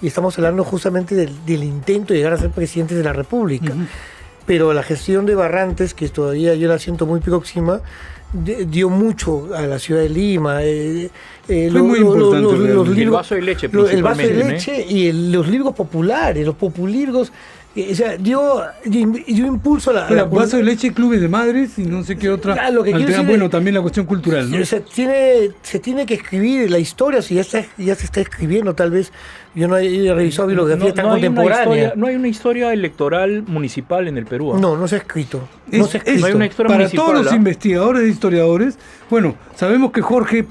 Speaker 3: y estamos hablando justamente del intento de llegar a ser presidente de la República. Pero la gestión de Barrantes, que todavía yo la siento muy próxima, dio mucho a la ciudad de Lima.
Speaker 1: Fue muy importante.
Speaker 2: El vaso de leche, principalmente.
Speaker 3: El vaso de leche y los libros populares, los populirgos. O sea, dio impulso a la
Speaker 1: vaso de leche, clubes de madres y no sé qué otra.
Speaker 3: Lo que
Speaker 1: bueno, también la cuestión cultural, ¿no?
Speaker 3: Se tiene que escribir la historia, si ya se está escribiendo, tal vez. Yo no he revisado bibliografía tan contemporánea.
Speaker 2: No hay una historia electoral municipal en el Perú.
Speaker 3: No se ha escrito.
Speaker 2: No hay una historia
Speaker 1: para
Speaker 2: municipal.
Speaker 1: Todos los investigadores e historiadores, bueno, sabemos que Jorge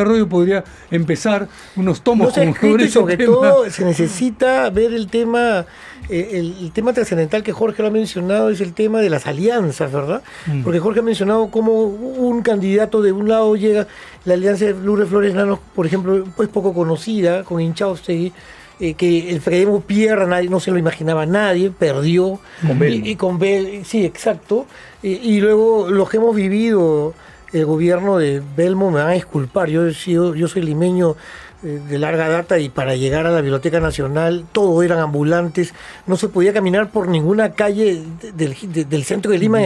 Speaker 1: Arroyo podría empezar unos tomos.
Speaker 3: No se ha escrito y sobre todo se necesita ver el tema... El tema trascendental que Jorge lo ha mencionado es el tema de las alianzas, ¿verdad? Porque Jorge ha mencionado cómo un candidato de un lado llega, la alianza de Lourdes Flores Nanos, por ejemplo, pues poco conocida, con Inchaustegui, que el Fredemo pierda, no se lo imaginaba nadie, perdió.
Speaker 2: Con Belmont.
Speaker 3: Y con Belmont, sí, exacto. Y luego los que hemos vivido, el gobierno de Belmont, me van a disculpar, yo soy limeño de larga data, y para llegar a la Biblioteca Nacional todo eran ambulantes, no se podía caminar por ninguna calle del centro de Lima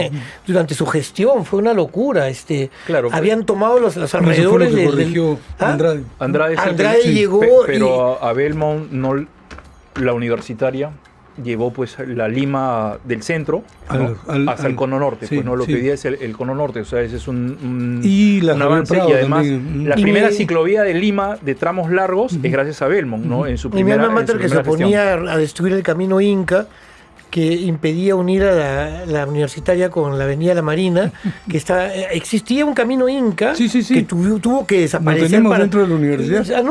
Speaker 3: durante su gestión, fue una locura.
Speaker 2: Claro,
Speaker 3: habían tomado los alrededores
Speaker 1: del
Speaker 3: Andrade llegó,
Speaker 2: pero a Belmont no, la universitaria llevó pues la Lima del centro, ¿no? hasta el cono norte, sí, pues no lo que pedía es el cono norte, o sea, ese es un avance. Y además la primera ciclovía de Lima de tramos largos es gracias a Belmont, ¿no? En su primera,
Speaker 3: mi alma mater que se oponía a destruir el camino Inca, que impedía unir a la universitaria con la avenida La Marina, que existía un camino Inca que tuvo que desaparecer.
Speaker 1: ¿Lo tenemos dentro de la universidad?
Speaker 3: O sea,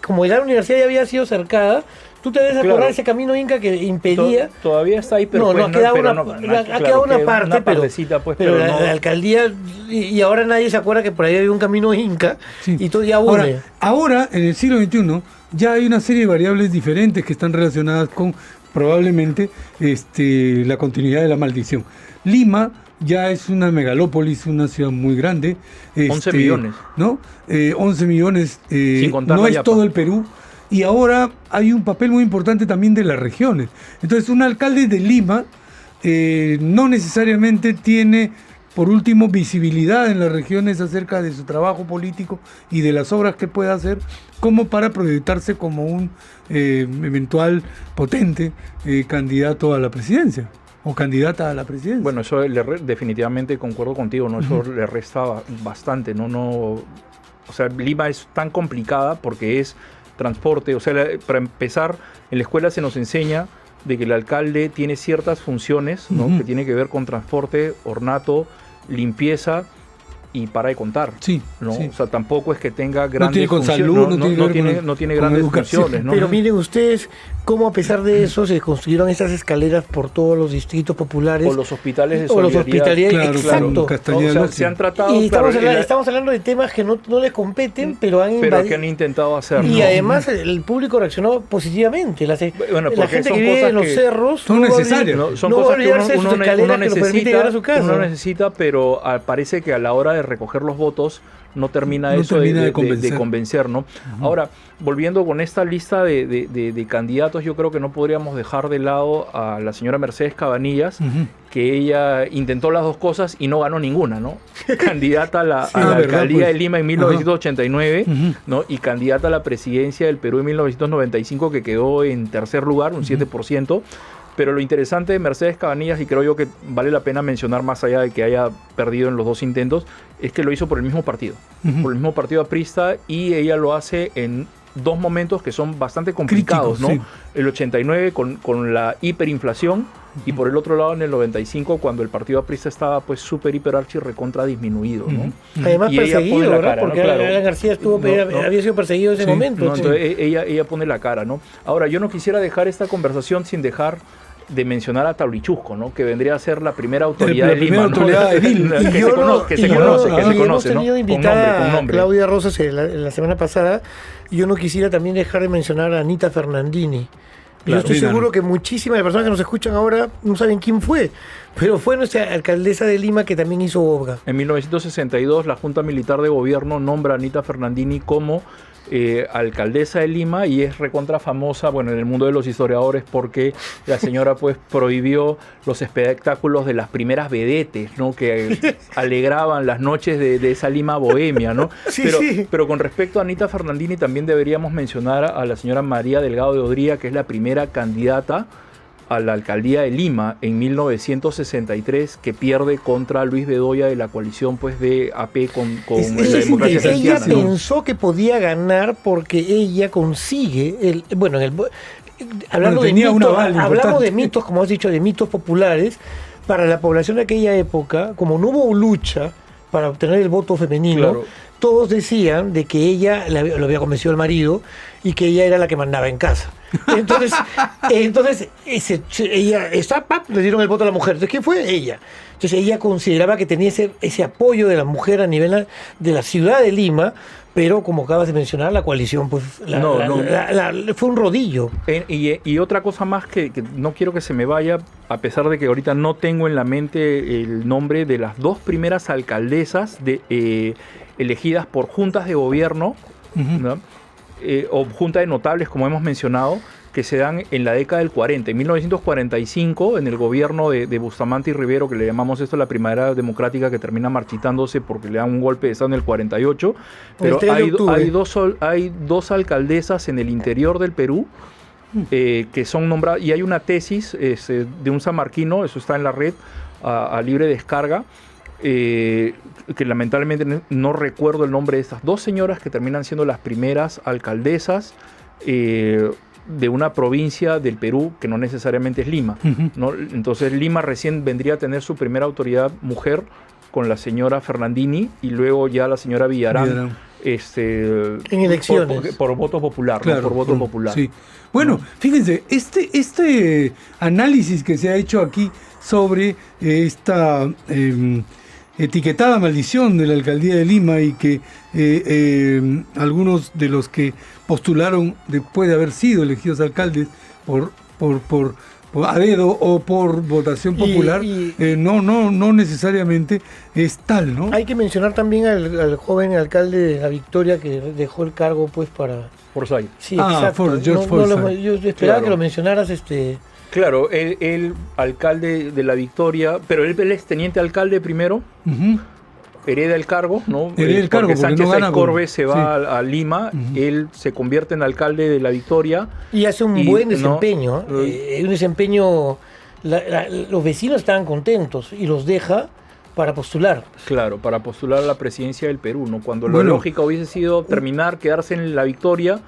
Speaker 3: como la universidad ya había sido cercada, tú te debes acordar de ese camino Inca que impedía.
Speaker 2: Todavía está ahí, pero
Speaker 3: ha quedado una parte, pero la alcaldía, y ahora nadie se acuerda que por ahí había un camino Inca, y todo ya une.
Speaker 1: Ahora, en el siglo XXI, ya hay una serie de variables diferentes que están relacionadas con probablemente la continuidad de la maldición. Lima ya es una megalópolis, una ciudad muy grande.
Speaker 2: 11 millones.
Speaker 1: ¿No? 11 millones. No es todo el Perú. Y ahora hay un papel muy importante también de las regiones. Entonces, un alcalde de Lima no necesariamente tiene, por último, visibilidad en las regiones acerca de su trabajo político y de las obras que pueda hacer, como para proyectarse como un eventual potente candidato a la presidencia o candidata a la presidencia.
Speaker 2: Bueno, eso definitivamente concuerdo contigo, ¿no? Eso le resta bastante, ¿no? O sea, Lima es tan complicada porque es transporte, o sea, para empezar, en la escuela se nos enseña de que el alcalde tiene ciertas funciones, ¿no? Que tiene que ver con transporte, ornato, limpieza y para de contar, ¿no? Sí. O sea, tampoco es que tenga grandes funciones, no tiene grandes funciones, ¿no?
Speaker 3: Pero miren ustedes cómo a pesar de eso se construyeron estas escaleras por todos los distritos populares.
Speaker 2: O los hospitales de solidaridad.
Speaker 3: Claro, exacto.
Speaker 2: O sea, se han tratado...
Speaker 3: Y estamos hablando de temas que no les competen, pero
Speaker 2: que han intentado hacerlo.
Speaker 3: Y además el público reaccionó positivamente. La gente que vive en los cerros...
Speaker 1: Son necesarias.
Speaker 2: Son cosas que uno necesita, pero parece que a la hora de recoger los votos no termina de convencer, ¿no? Ahora, volviendo con esta lista de candidatos, yo creo que no podríamos dejar de lado a la señora Mercedes Cabanillas, que ella intentó las dos cosas y no ganó ninguna, ¿no? Candidata a la alcaldía de Lima en 1989, ¿no? Y candidata a la presidencia del Perú en 1995, que quedó en tercer lugar, un 7%. Pero lo interesante de Mercedes Cabanillas, y creo yo que vale la pena mencionar más allá de que haya perdido en los dos intentos, es que lo hizo por el mismo partido, por el mismo partido aprista, y ella lo hace en dos momentos que son bastante complicados, ¿no? Sí. El 89 con la hiperinflación, y por el otro lado en el 95 cuando el partido aprista estaba pues súper, hiper, archi, recontra disminuido, ¿no?
Speaker 3: Además y perseguido, ¿verdad? Porque Alan García había sido perseguido en ese momento.
Speaker 2: No, entonces ella pone la cara, ¿no? Ahora, yo no quisiera dejar esta conversación sin dejar de mencionar a Taurichusco, ¿no? Que vendría a ser la primera autoridad de Lima, que se conoce,
Speaker 3: hemos tenido invitada a Claudia Rosas la semana pasada, y yo no quisiera también dejar de mencionar a Anita Fernandini. Yo estoy seguro que muchísimas de personas que nos escuchan ahora no saben quién fue, pero fue nuestra alcaldesa de Lima que también hizo obra.
Speaker 2: En 1962 la Junta Militar de Gobierno nombra a Anita Fernandini como alcaldesa de Lima, y es recontra famosa, bueno, en el mundo de los historiadores, porque la señora pues prohibió los espectáculos de las primeras vedetes, ¿no? Que alegraban las noches de esa Lima bohemia, ¿no? Pero con respecto a Anita Fernandini también deberíamos mencionar a la señora María Delgado de Odría, que es la primera candidata a la alcaldía de Lima en 1963, que pierde contra Luis Bedoya de la coalición pues de AP con la democracia cristiana.
Speaker 3: Ella pensó que podía ganar porque ella consigue hablando de mitos, como has dicho, de mitos populares para la población de aquella época, como no hubo lucha para obtener el voto femenino, todos decían de que ella lo había convencido el marido y que ella era la que mandaba en casa. Entonces ella le dieron el voto a la mujer. Entonces, ¿quién fue? Ella. Entonces ella consideraba que tenía ese apoyo de la mujer a nivel de la ciudad de Lima, pero como acabas de mencionar, la coalición pues fue un rodillo.
Speaker 2: Y otra cosa más que no quiero que se me vaya, a pesar de que ahorita no tengo en la mente el nombre de las dos primeras alcaldesas elegidas por juntas de gobierno, ¿no? O junta de notables, como hemos mencionado, que se dan en la década del 40. En 1945, en el gobierno de Bustamante y Rivero, que le llamamos esto la primavera democrática, que termina marchitándose porque le dan un golpe de estado en el 48, pero hay dos alcaldesas en el interior del Perú que son nombrados, y hay una tesis de un sanmarquino, eso está en la red, a libre descarga, que lamentablemente no recuerdo el nombre de estas dos señoras que terminan siendo las primeras alcaldesas de una provincia del Perú que no necesariamente es Lima, ¿no? Entonces Lima recién vendría a tener su primera autoridad mujer con la señora Fernandini y luego ya la señora Villarán. En
Speaker 3: elecciones.
Speaker 2: Por voto popular,
Speaker 1: claro,
Speaker 2: ¿no? Por voto popular.
Speaker 1: Sí. Bueno, fíjense, este análisis que se ha hecho aquí sobre esta etiquetada maldición de la alcaldía de Lima y que algunos de los que postularon después de haber sido elegidos alcaldes por a dedo o por votación popular, no necesariamente es tal, ¿no?
Speaker 3: Hay que mencionar también al joven alcalde de La Victoria que dejó el cargo pues para...
Speaker 2: Forsyth.
Speaker 3: Sí, exacto.
Speaker 1: George Forsyth.
Speaker 3: Yo esperaba que lo mencionaras.
Speaker 2: Claro, él alcalde de La Victoria, pero él es teniente alcalde primero, hereda el cargo, ¿no? Porque Sánchez Corbe se va a Lima, él se convierte en alcalde de La Victoria.
Speaker 3: Y hace un buen desempeño, un desempeño, los vecinos estaban contentos y los deja para postular.
Speaker 2: Claro, para postular a la presidencia del Perú, ¿no? Cuando la lógica hubiese sido quedarse en La Victoria,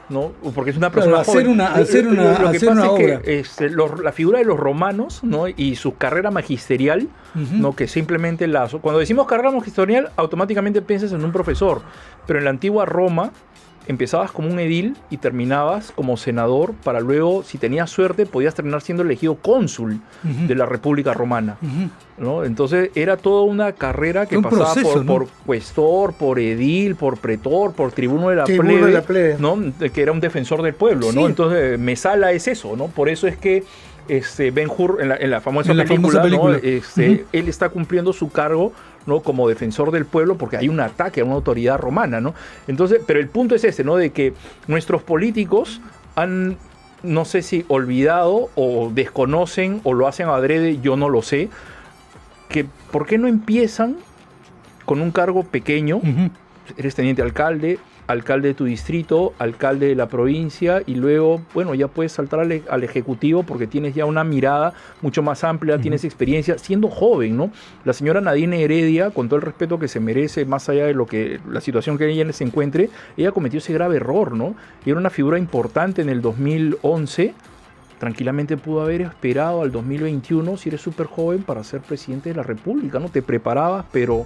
Speaker 2: ¿no? Porque es una persona joven. Lo que pasa es que la figura de los romanos, ¿no? Y su carrera magisterial, ¿no? Que simplemente cuando decimos carrera magisterial, automáticamente piensas en un profesor, pero en la antigua Roma empezabas como un edil y terminabas como senador para luego, si tenías suerte, podías terminar siendo elegido cónsul de la República Romana, ¿no? Entonces era toda una carrera que pasaba por cuestor, por edil, por pretor, por tribuno de la plebe, ¿no? Que era un defensor del pueblo, ¿no? Entonces Mesala es eso, ¿no? Por eso es que Ben-Hur, en la famosa película, ¿no? Él está cumpliendo su cargo, ¿no? Como defensor del pueblo porque hay un ataque a una autoridad romana, ¿no? Entonces, pero el punto es ¿no? De que nuestros políticos han, no sé si olvidado o desconocen o lo hacen adrede, yo no lo sé, que ¿por qué no empiezan con un cargo pequeño? Eres teniente alcalde de tu distrito, alcalde de la provincia y luego, bueno, ya puedes saltar al ejecutivo porque tienes ya una mirada mucho más amplia, tienes experiencia, siendo joven, ¿no? La señora Nadine Heredia, con todo el respeto que se merece, más allá de la situación que ella se encuentre, ella cometió ese grave error, ¿no? Era una figura importante en el 2011, tranquilamente pudo haber esperado al 2021, si eres súper joven, para ser presidente de la República, ¿no? Te preparabas, pero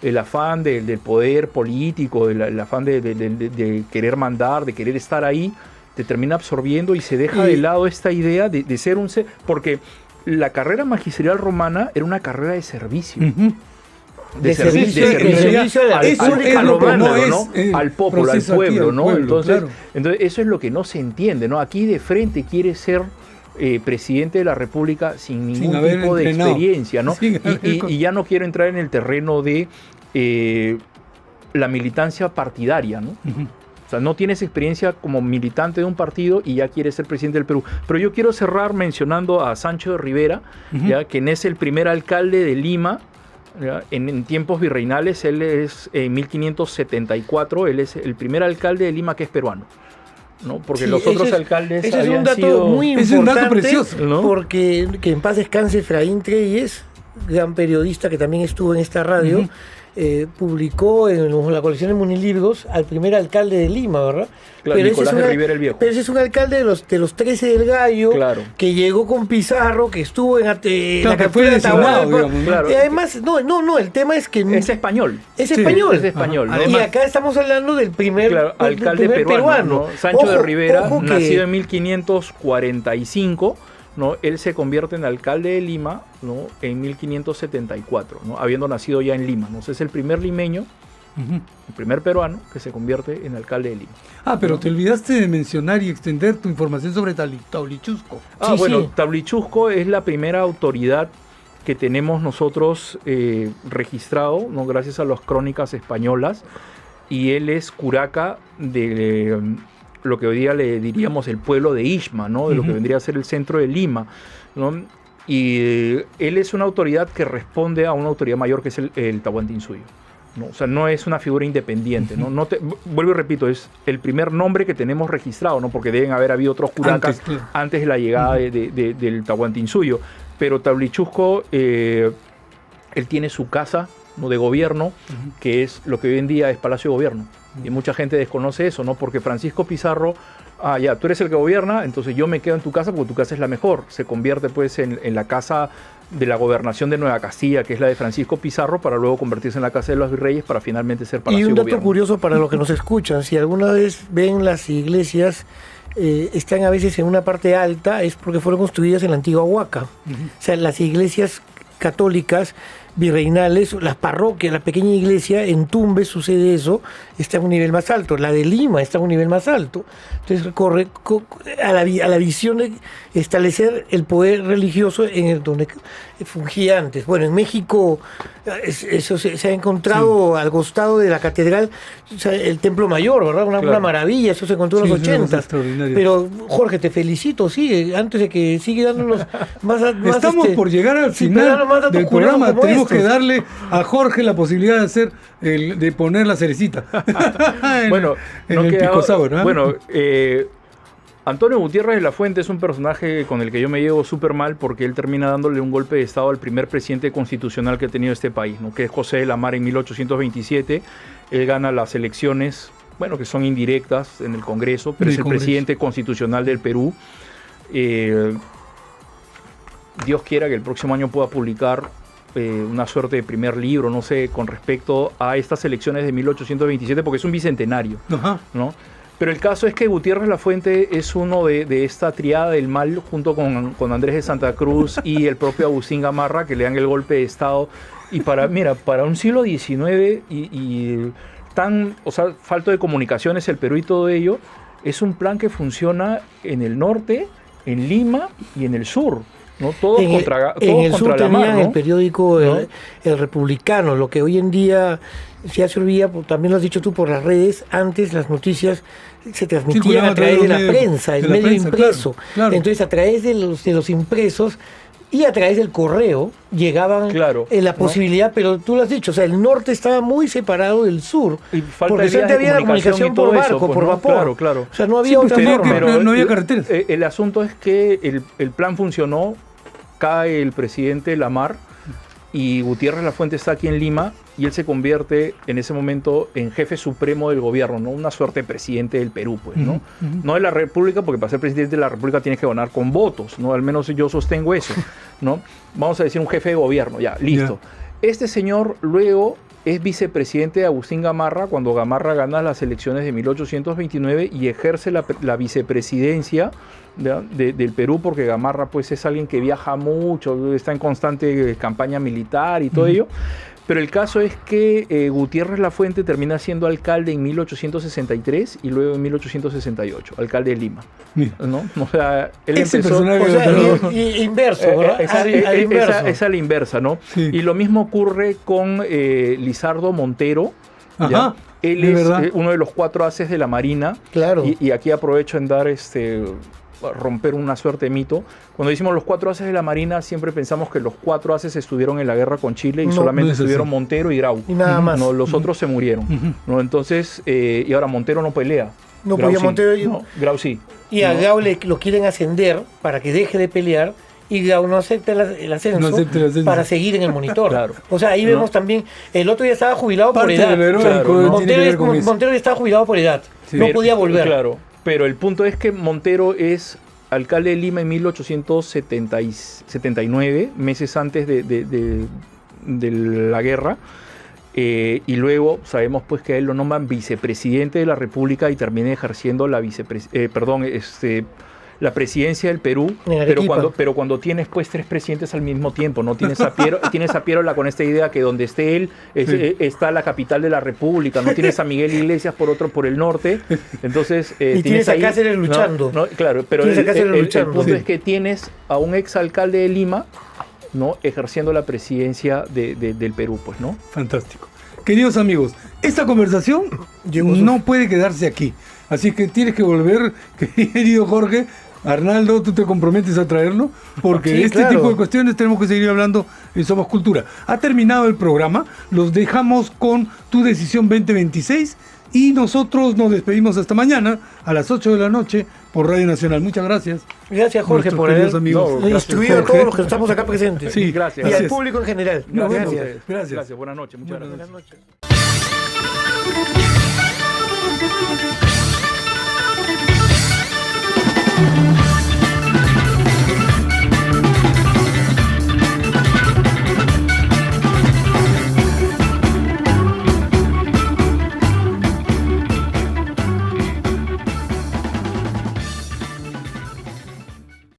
Speaker 2: el afán del poder político, el afán de querer mandar, de querer estar ahí, te termina absorbiendo y se deja de lado esta idea de ser un ser, porque la carrera magisterial romana era una carrera de servicio. De servicio al pueblo, al pueblo, ¿no? Entonces eso es lo que no se entiende, ¿no? Aquí de frente quiere ser presidente de la República sin ningún tipo de experiencia, ¿no? Y ya no quiero entrar en el terreno de la militancia partidaria, ¿no? O sea, no tienes experiencia como militante de un partido y ya quieres ser presidente del Perú. Pero yo quiero cerrar mencionando a Sancho de Rivera, ya, quien es el primer alcalde de Lima, en tiempos virreinales. Él es en 1574, él es el primer alcalde de Lima que es peruano, ¿no? Porque los otros alcaldes
Speaker 3: ese es un dato muy importante,
Speaker 1: es un dato precioso, ¿no?
Speaker 3: Porque que en paz descanse Efraín Treyes, gran periodista que también estuvo en esta radio, publicó en la colección de Munilibros al primer alcalde de Lima, ¿verdad?
Speaker 2: Claro, pero Nicolás de Rivera el Viejo.
Speaker 3: Pero ese es un alcalde de los 13 del Gallo, que llegó con Pizarro, que estuvo en la captura de Atahualpa. Y además, no, el tema es que...
Speaker 2: Es español.
Speaker 3: Es español.
Speaker 2: Es español.
Speaker 3: Además, y acá estamos hablando del primer
Speaker 2: alcalde peruano. ¿No? Sancho de Rivera, nacido en 1545, ¿no? Él se convierte en alcalde de Lima, ¿no? En 1574, ¿no? Habiendo nacido ya en Lima, ¿no? Es el primer limeño, el primer peruano que se convierte en alcalde de Lima.
Speaker 1: Pero ¿no? Te olvidaste de mencionar y extender tu información sobre Taulichusco.
Speaker 2: Taulichusco es la primera autoridad que tenemos nosotros registrado, ¿no? Gracias a las crónicas españolas, y él es curaca de lo que hoy día le diríamos el pueblo de Ixma, ¿no? De lo que vendría a ser el centro de Lima, ¿no? Y él es una autoridad que responde a una autoridad mayor que es el Tahuantinsuyo, ¿no? O sea, no es una figura independiente, ¿no? Vuelvo y repito, es el primer nombre que tenemos registrado, ¿no? Porque deben haber habido otros curacas antes de la llegada del Tahuantinsuyo. Pero Tablichusco, él tiene su casa, ¿no?, de gobierno, que es lo que hoy en día es Palacio de Gobierno. Y mucha gente desconoce eso, ¿no? Porque Francisco Pizarro, ya, tú eres el que gobierna, entonces yo me quedo en tu casa porque tu casa es la mejor. Se convierte pues en la casa de la gobernación de Nueva Castilla, que es la de Francisco Pizarro, para luego convertirse en la casa de los virreyes para finalmente ser Palacio de Gobierno.
Speaker 3: Y un dato curioso para los que nos escuchan, si alguna vez ven las iglesias, están a veces en una parte alta, es porque fueron construidas en la antigua Huaca. O sea, las iglesias católicas virreinales, las parroquias, la pequeña iglesia en Tumbes sucede eso, está a un nivel más alto, la de Lima está a un nivel más alto. Entonces corre a la visión de establecer el poder religioso en el donde fungía antes. Bueno, en México eso se ha encontrado al costado de la catedral, o sea, el Templo Mayor, ¿verdad? Una maravilla, eso se encontró en los 80. Pero Jorge, te felicito, sigue, antes de que sigue dándonos más
Speaker 1: estamos por llegar al final del programa, tenemos que darle a Jorge la posibilidad de poner la cerecita.
Speaker 2: Bueno,
Speaker 1: en el Pisco Sour, ¿no?
Speaker 2: Bueno, Antonio Gutiérrez de la Fuente es un personaje con el que yo me llevo súper mal porque él termina dándole un golpe de estado al primer presidente constitucional que ha tenido este país, ¿no?, que es José de la Mara en 1827. Él gana las elecciones, bueno, que son indirectas en el Congreso, pero es el presidente constitucional del Perú. Dios quiera que el próximo año pueda publicar una suerte de primer libro, no sé, con respecto a estas elecciones de 1827, porque es un bicentenario, ¿no? Pero el caso es que Gutiérrez Lafuente es uno de esta triada del mal, junto con Andrés de Santa Cruz y el propio Agustín Gamarra, que le dan el golpe de Estado. Y para un siglo XIX y tan, o sea, falto de comunicaciones, el Perú y todo ello, es un plan que funciona en el norte, en Lima y en el sur, ¿no? Todos contra la mar, ¿no?
Speaker 3: El periódico el Republicano, lo que hoy en día se servía, también lo has dicho tú, por las redes. Antes las noticias se transmitían a través de la prensa, el medio impreso. Claro. Entonces, a través de los impresos y a través del correo llegaban la posibilidad, pero tú lo has dicho, o sea, el norte estaba muy separado del sur,
Speaker 2: y
Speaker 3: porque solamente había la comunicación por barco, por vapor.
Speaker 2: Claro.
Speaker 3: O sea, no había otra forma.
Speaker 1: Pero no había carreteras.
Speaker 2: El asunto es que el plan funcionó, cae el presidente Lamar y Gutiérrez Lafuente está aquí en Lima y él se convierte en ese momento en jefe supremo del gobierno, ¿no? Una suerte de presidente del Perú, pues, ¿no? No de la República, porque para ser presidente de la República tienes que ganar con votos, ¿no? Al menos yo sostengo eso, ¿no? Vamos a decir un jefe de gobierno, ya, listo. Este señor luego es vicepresidente de Agustín Gamarra cuando Gamarra gana las elecciones de 1829 y ejerce la vicepresidencia del Perú, porque Gamarra pues es alguien que viaja mucho, está en constante campaña militar y todo ello. Pero el caso es que Gutiérrez Lafuente termina siendo alcalde en 1863 y luego en 1868, alcalde de Lima, ¿no? O sea, él empezó...
Speaker 3: inverso, ¿verdad?
Speaker 2: Es a la inversa, ¿no? Sí. Y lo mismo ocurre con Lizardo Montero. ¿Ya? Él es uno de los 4 haces de la Marina.
Speaker 3: Claro.
Speaker 2: Y aquí aprovecho en dar romper una suerte de mito. Cuando decimos los 4 haces de la Marina, siempre pensamos que los 4 haces estuvieron en la guerra con Chile y solamente estuvieron Montero y Grau.
Speaker 3: Y nada más.
Speaker 2: No, los otros se murieron. ¿No? Entonces, y ahora Montero no pelea.
Speaker 3: No podía Montero.
Speaker 2: Grau sí.
Speaker 3: Y a Grau lo quieren ascender para que deje de pelear. Y Grau no acepta el ascenso para seguir en el monitor. Claro. O sea, ahí vemos también, el otro ya estaba jubilado por edad. Montero ya estaba jubilado por edad. Sí. No podía volver.
Speaker 2: Claro, pero el punto es que Montero es alcalde de Lima en 1879, meses antes de la guerra. Y luego sabemos pues que a él lo nombran vicepresidente de la República y termina ejerciendo la presidencia del Perú, pero cuando tienes pues 3 presidentes al mismo tiempo, no tienes a Pierola con esta idea que donde esté él está la capital de la República, no tienes a Miguel Iglesias por el norte, entonces
Speaker 3: y tienes a Cáceres luchando.
Speaker 2: No, claro, pero el punto es que tienes a un exalcalde de Lima, ¿no?, ejerciendo la presidencia del Perú, pues, ¿no?
Speaker 1: Fantástico. Queridos amigos, esta conversación no puede quedarse aquí, así que tienes que volver, querido Jorge, Arnaldo, ¿tú te comprometes a traerlo? Porque
Speaker 3: sí,
Speaker 1: este tipo de cuestiones tenemos que seguir hablando en Somos Cultura. Ha terminado el programa, los dejamos con Tu Decisión 2026 y nosotros nos despedimos hasta mañana a las 8 de la noche por Radio Nacional. Muchas gracias.
Speaker 3: Gracias, Jorge, por haber instruido a todos los que estamos acá presentes.
Speaker 1: Sí,
Speaker 2: gracias.
Speaker 3: Y al público en general.
Speaker 2: Gracias. Buenas noches. Muchas gracias.
Speaker 3: Buenas noches.